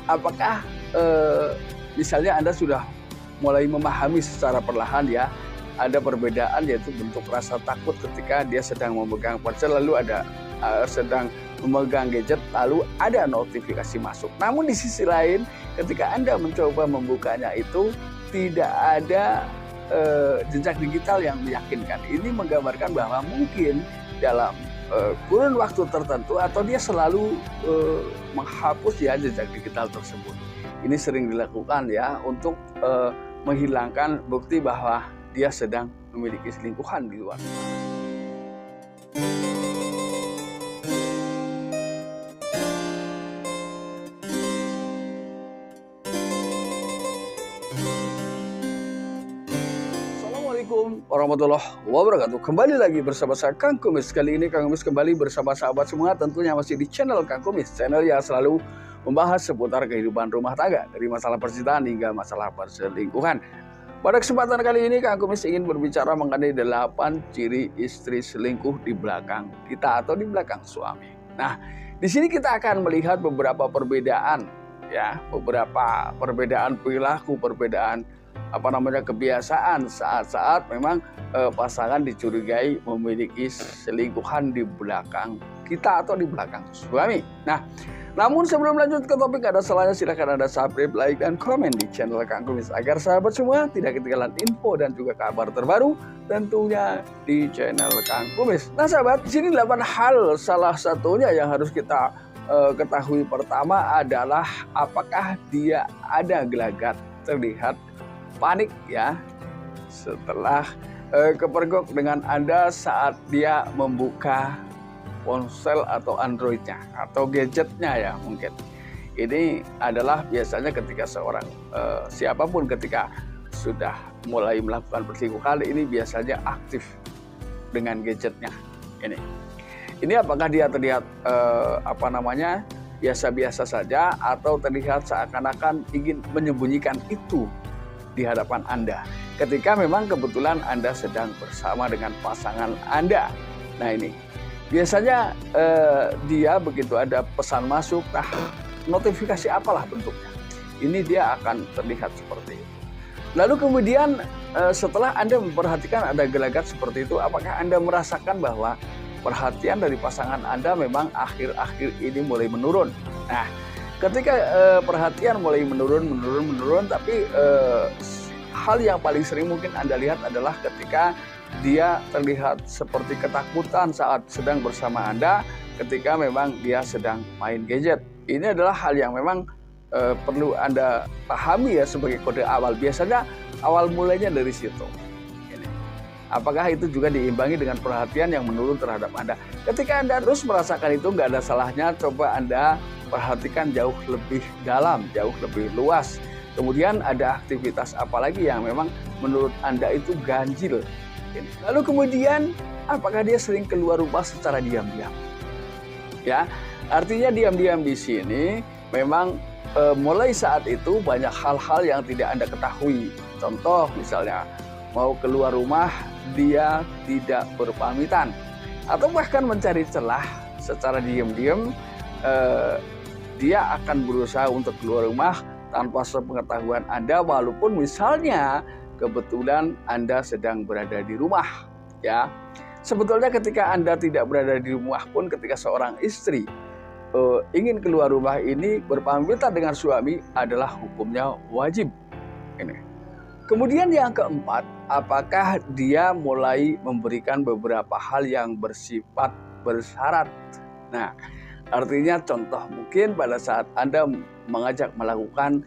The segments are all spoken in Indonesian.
apakah misalnya Anda sudah mulai memahami secara perlahan ya, ada perbedaan yaitu bentuk rasa takut ketika dia sedang memegang ponsel, lalu ada sedang memegang gadget, lalu ada notifikasi masuk. Namun di sisi lain ketika Anda mencoba membukanya itu tidak ada jejak digital yang meyakinkan. Ini menggambarkan bahwa mungkin dalam kurun waktu tertentu atau dia selalu menghapus ya jejak digital tersebut. Ini sering dilakukan ya untuk menghilangkan bukti bahwa dia sedang memiliki selingkuhan di luar. Assalamualaikum warahmatullahi wabarakatuh. Kembali lagi bersama saya Kang Kumis. Kali ini Kang Kumis kembali bersama sahabat semua, tentunya masih di channel Kang Kumis, channel yang selalu membahas seputar kehidupan rumah tangga, dari masalah percintaan hingga masalah perselingkuhan. Pada kesempatan kali ini Kang Kumis ingin berbicara mengenai 8 ciri istri selingkuh di belakang kita atau di belakang suami. Nah, di sini kita akan melihat beberapa perbedaan ya, beberapa perbedaan perilaku, perbedaan kebiasaan saat-saat memang pasangan dicurigai memiliki selingkuhan di belakang kita atau di belakang suami. Nah, namun sebelum lanjut ke topik, ada salahnya silahkan Anda subscribe, like, dan komen di channel Kang Kumis agar sahabat semua tidak ketinggalan info dan juga kabar terbaru tentunya di channel Kang Kumis. Nah sahabat, di sini 8 hal, salah satunya yang harus kita ketahui pertama adalah apakah dia ada gelagat, terlihat panik ya setelah kepergok dengan Anda saat dia membuka ponsel atau Androidnya atau gadgetnya ya mungkin. Ini adalah biasanya ketika seorang siapapun ketika sudah mulai melakukan perselingkuhan ini biasanya aktif dengan gadgetnya ini apakah dia terlihat biasa-biasa saja atau terlihat seakan-akan ingin menyembunyikan itu di hadapan Anda ketika memang kebetulan Anda sedang bersama dengan pasangan Anda. Nah ini biasanya dia begitu ada pesan masuk, notifikasi apalah bentuknya, ini dia akan terlihat seperti itu. Lalu kemudian setelah Anda memperhatikan ada gelagat seperti itu, apakah Anda merasakan bahwa perhatian dari pasangan Anda memang akhir-akhir ini mulai menurun? Nah, ketika perhatian mulai menurun, tapi hal yang paling sering mungkin Anda lihat adalah ketika dia terlihat seperti ketakutan saat sedang bersama Anda ketika memang dia sedang main gadget. Ini adalah hal yang memang perlu Anda pahami ya sebagai kode awal. Biasanya awal mulainya dari situ. Apakah itu juga diimbangi dengan perhatian yang menurun terhadap Anda? Ketika Anda terus merasakan itu, nggak ada salahnya coba Anda perhatikan jauh lebih dalam, jauh lebih luas. Kemudian ada aktivitas apa lagi yang memang menurut Anda itu ganjil. Lalu kemudian apakah dia sering keluar rumah secara diam-diam? Ya, artinya diam-diam di sini memang mulai saat itu banyak hal-hal yang tidak Anda ketahui. Contoh misalnya mau keluar rumah dia tidak berpamitan atau bahkan mencari celah secara diam-diam dia akan berusaha untuk keluar rumah tanpa sepengetahuan Anda, walaupun misalnya kebetulan Anda sedang berada di rumah ya. Sebetulnya ketika Anda tidak berada di rumah pun, ketika seorang istri ingin keluar rumah ini berpamitan dengan suami adalah hukumnya wajib ini. Kemudian yang keempat, apakah dia mulai memberikan beberapa hal yang bersifat bersyarat? Nah, artinya contoh mungkin pada saat Anda mengajak melakukan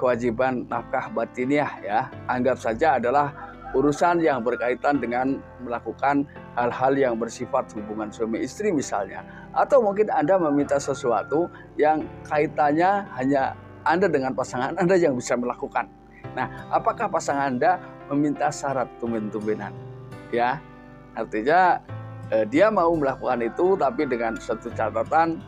kewajiban nafkah batiniah ya, anggap saja adalah urusan yang berkaitan dengan melakukan hal-hal yang bersifat hubungan suami istri misalnya, atau mungkin Anda meminta sesuatu yang kaitannya hanya Anda dengan pasangan Anda yang bisa melakukan. Nah, apakah pasangan Anda meminta syarat tumben-tumbenan ya, artinya dia mau melakukan itu tapi dengan satu catatan,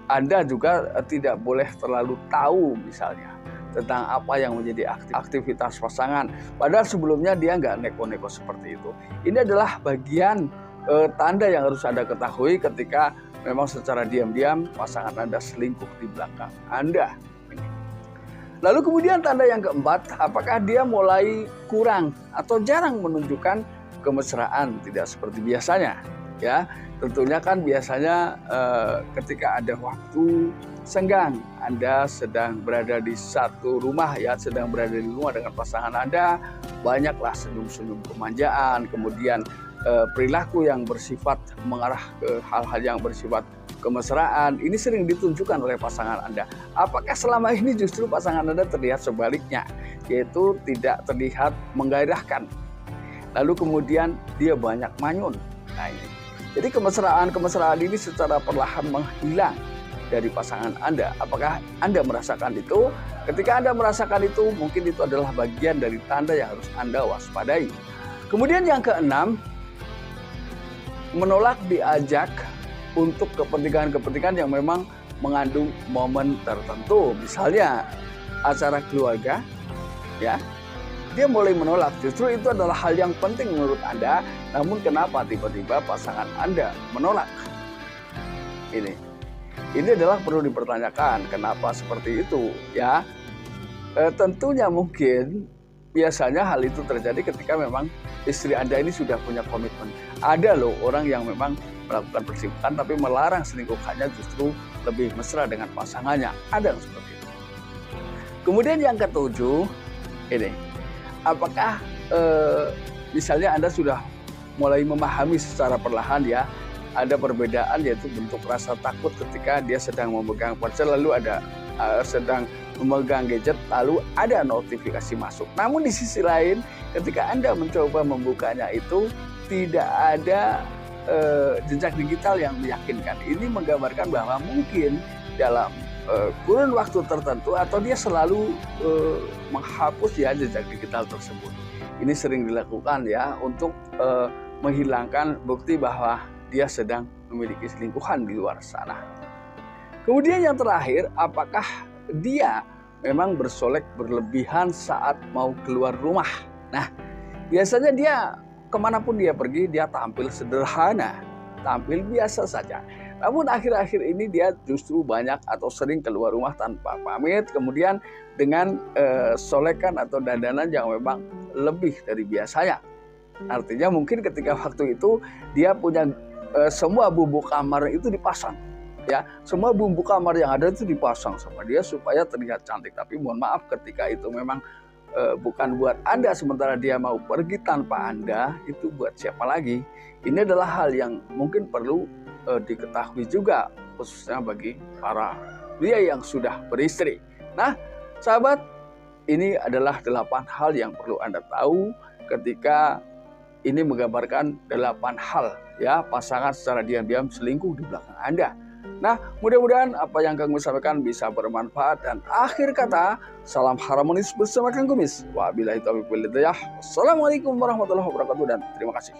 Anda juga tidak boleh terlalu tahu misalnya tentang apa yang menjadi aktivitas pasangan. Padahal sebelumnya dia nggak neko-neko seperti itu. Ini adalah bagian tanda yang harus Anda ketahui ketika memang secara diam-diam pasangan Anda selingkuh di belakang Anda. Lalu kemudian tanda yang keempat, apakah dia mulai kurang atau jarang menunjukkan kemesraan, tidak seperti biasanya. Ya, tentunya kan biasanya ketika ada waktu senggang, Anda sedang berada di satu rumah, ya, sedang berada di rumah dengan pasangan Anda, banyaklah senyum-senyum kemanjaan, kemudian perilaku yang bersifat mengarah ke hal-hal yang bersifat kemesraan, ini sering ditunjukkan oleh pasangan Anda. Apakah selama ini justru pasangan Anda terlihat sebaliknya, yaitu tidak terlihat menggairahkan, lalu kemudian dia banyak manyun. Nah ini, jadi kemesraan ini secara perlahan menghilang dari pasangan Anda. Apakah Anda merasakan itu? Ketika Anda merasakan itu, mungkin itu adalah bagian dari tanda yang harus Anda waspadai. Kemudian yang keenam, menolak diajak untuk kepentingan-kepentingan yang memang mengandung momen tertentu. Misalnya acara keluarga, ya, dia mulai menolak. Justru itu adalah hal yang penting menurut Anda, namun kenapa tiba-tiba pasangan Anda menolak? Ini adalah perlu dipertanyakan, kenapa seperti itu, ya. Tentunya mungkin biasanya hal itu terjadi ketika memang istri Anda ini sudah punya komitmen. Ada loh orang yang memang melakukan perselingkuhan tapi melarang selingkuhannya justru lebih mesra dengan pasangannya. Ada yang seperti itu. Kemudian yang ketujuh, ini, apakah misalnya Anda sudah mulai memahami secara perlahan, ya, ada perbedaan, yaitu bentuk rasa takut ketika dia sedang memegang ponsel, lalu ada sedang memegang gadget, lalu ada notifikasi masuk. Namun di sisi lain, ketika Anda mencoba membukanya itu tidak ada jejak digital yang meyakinkan. Ini menggambarkan bahwa mungkin dalam kurun waktu tertentu atau dia selalu menghapus, ya, jejak digital tersebut. Ini sering dilakukan, ya, untuk menghilangkan bukti bahwa dia sedang memiliki selingkuhan di luar sana. Kemudian yang terakhir, apakah dia memang bersolek berlebihan saat mau keluar rumah? Nah, biasanya dia kemanapun dia pergi, dia tampil sederhana, tampil biasa saja. Namun akhir-akhir ini dia justru banyak atau sering keluar rumah tanpa pamit, kemudian dengan solekan atau dandanan yang memang lebih dari biasanya. Artinya mungkin ketika waktu itu dia punya semua bumbu kamar itu dipasang, ya, semua bumbu kamar yang ada itu dipasang sama dia supaya terlihat cantik. Tapi mohon maaf, ketika itu memang bukan buat Anda, sementara dia mau pergi tanpa Anda, itu buat siapa lagi? Ini adalah hal yang mungkin perlu diketahui juga, khususnya bagi para pria yang sudah beristri. Nah, sahabat, ini adalah 8 hal yang perlu Anda tahu ketika ini menggambarkan 8 hal, ya, pasangan secara diam-diam selingkuh di belakang Anda. Nah, mudah-mudahan apa yang Kang Kumis sampaikan bisa bermanfaat. Dan akhir kata, salam harmonis bersama Kang Kumis. Wabillahi taufiq wal hidayah. Wassalamualaikum warahmatullahi wabarakatuh dan terima kasih.